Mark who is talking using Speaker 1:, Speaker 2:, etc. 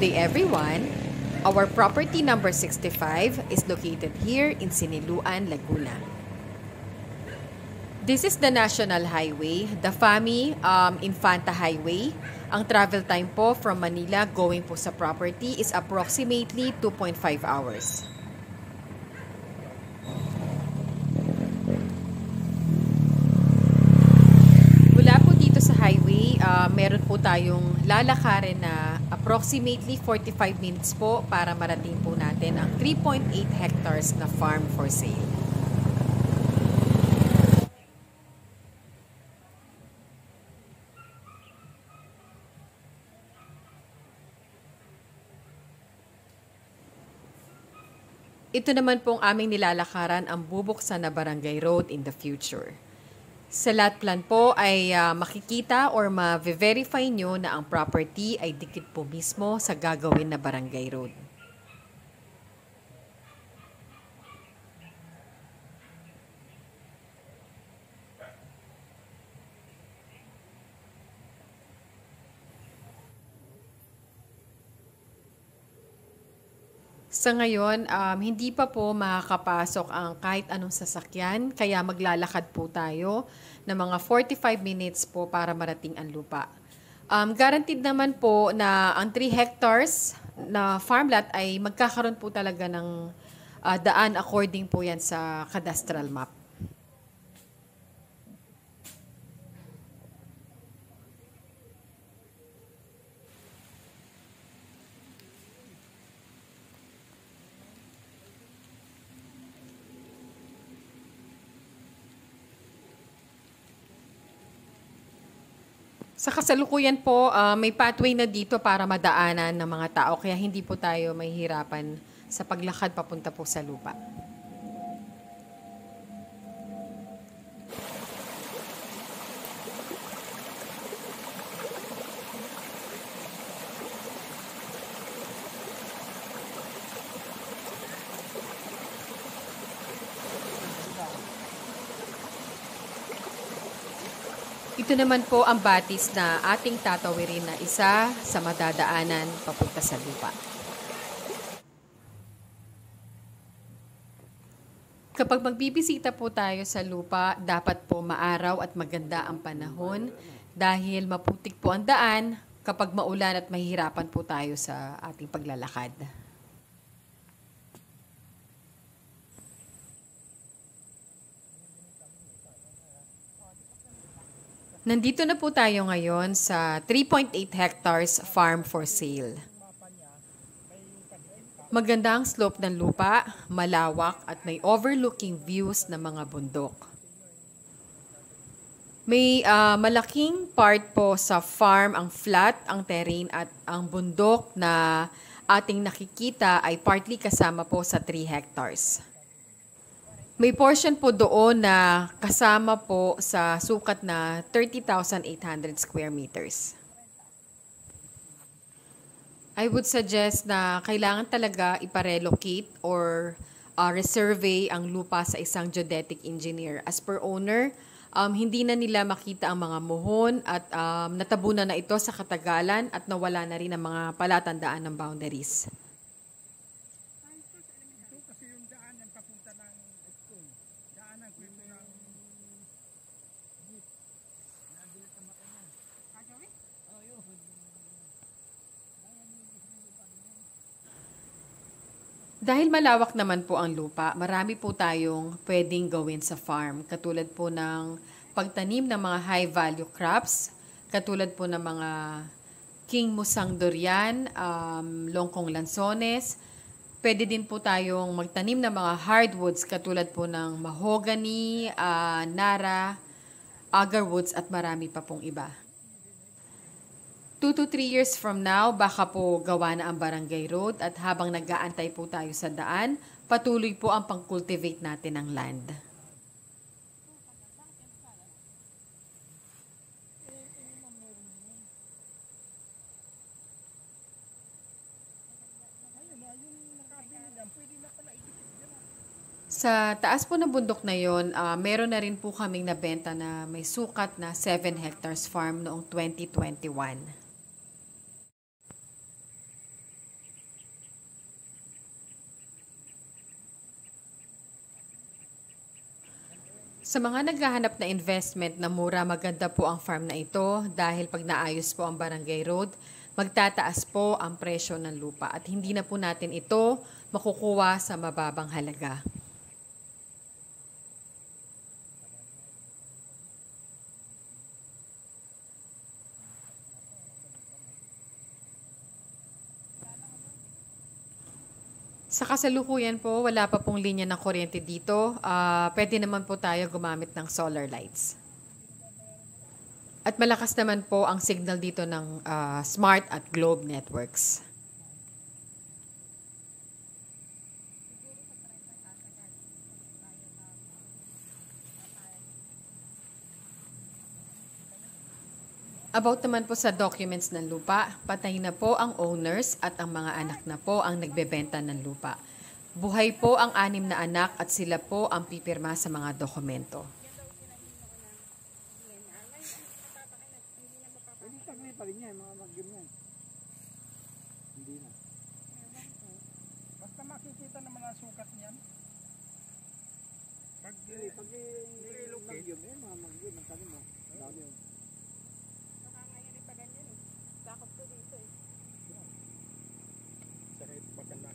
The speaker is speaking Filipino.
Speaker 1: day everyone. Our property number 65 is located here in Siniluan, Laguna. This is the National Highway, the FAMI Infanta Highway. Ang travel time po from Manila going po sa property is approximately 2.5 hours. Mula po dito sa highway, meron po tayong lalakarin na approximately 45 minutes po para marating po natin ang 3.8 hectares na farm for sale. Ito naman pong aming nilalakaran ang bubuksan na Barangay Road in the future. Sa lot plan po ay makikita or ma-verify nyo na ang property ay dikit po mismo sa gagawin na Barangay Road. Sa ngayon, hindi pa po makakapasok ang kahit anong sasakyan, kaya maglalakad po tayo ng mga 45 minutes po para marating ang lupa. Guaranteed naman po na ang 3 hectares na farm lot ay magkakaroon po talaga ng daan according po yan sa cadastral map. Sa kasalukuyan po, may pathway na dito para madaanan ng mga tao kaya hindi po tayo mahihirapan sa paglakad papunta po sa lupa. Ito naman po ang batis na ating tatawirin na isa sa madadaanan papunta sa lupa. Kapag magbibisita po tayo sa lupa, dapat po maaraw at maganda ang panahon dahil maputik po ang daan kapag maulan at mahihirapan po tayo sa ating paglalakad. Nandito na po tayo ngayon sa 3.8 hectares farm for sale. Maganda ang slope ng lupa, malawak at may overlooking views ng mga bundok. May malaking part po sa farm, ang flat, ang terrain at ang bundok na ating nakikita ay partly kasama po sa 3 hectares. May portion po doon na kasama po sa sukat na 30,800 square meters. I would suggest na kailangan talaga iparelocate or resurvey ang lupa sa isang geodetic engineer. As per owner, hindi na nila makita ang mga muhon at natabunan na ito sa katagalan at nawala na rin ang mga palatandaan ng boundaries. Dahil malawak naman po ang lupa, marami po tayong pwedeng gawin sa farm. Katulad po ng pagtanim ng mga high-value crops, katulad po ng mga king musang durian, longkong lansones. Pwede din po tayong magtanim ng mga hardwoods katulad po ng mahogany, nara, agarwoods at marami pa pong iba. 2 to 3 years from now, baka po gawa na ang Barangay Road at habang nag-aantay po tayo sa daan, patuloy po ang pang-cultivate natin ng land. Sa taas po ng bundok na yon, meron na rin po kaming nabenta na may sukat na 7 hectares farm noong 2021. Sa mga naghahanap na investment na mura, maganda po ang farm na ito dahil pag naayos po ang barangay road, magtataas po ang presyo ng lupa at hindi na po natin ito makukuha sa mababang halaga. Sa kasalukuyan po, wala pa pong linya ng kuryente dito. Pwede naman po tayo gumamit ng solar lights. At malakas naman po ang signal dito ng Smart at Globe Networks. About naman po sa documents ng lupa, patay na po ang owners at ang mga anak na po ang nagbebenta ng lupa. Buhay po ang 6 na anak at sila po ang pipirma sa mga dokumento.
Speaker 2: Hindi taglay pa rin yan, mga mag-game yan. Hindi na. Basta makikita naman ang sukat niyan. Pag mag-game, mga mag-game, ang tanim mo. Dami yun. Nakangayon pa ganyan eh. Sakop ko dito eh. Sakit pa ka na.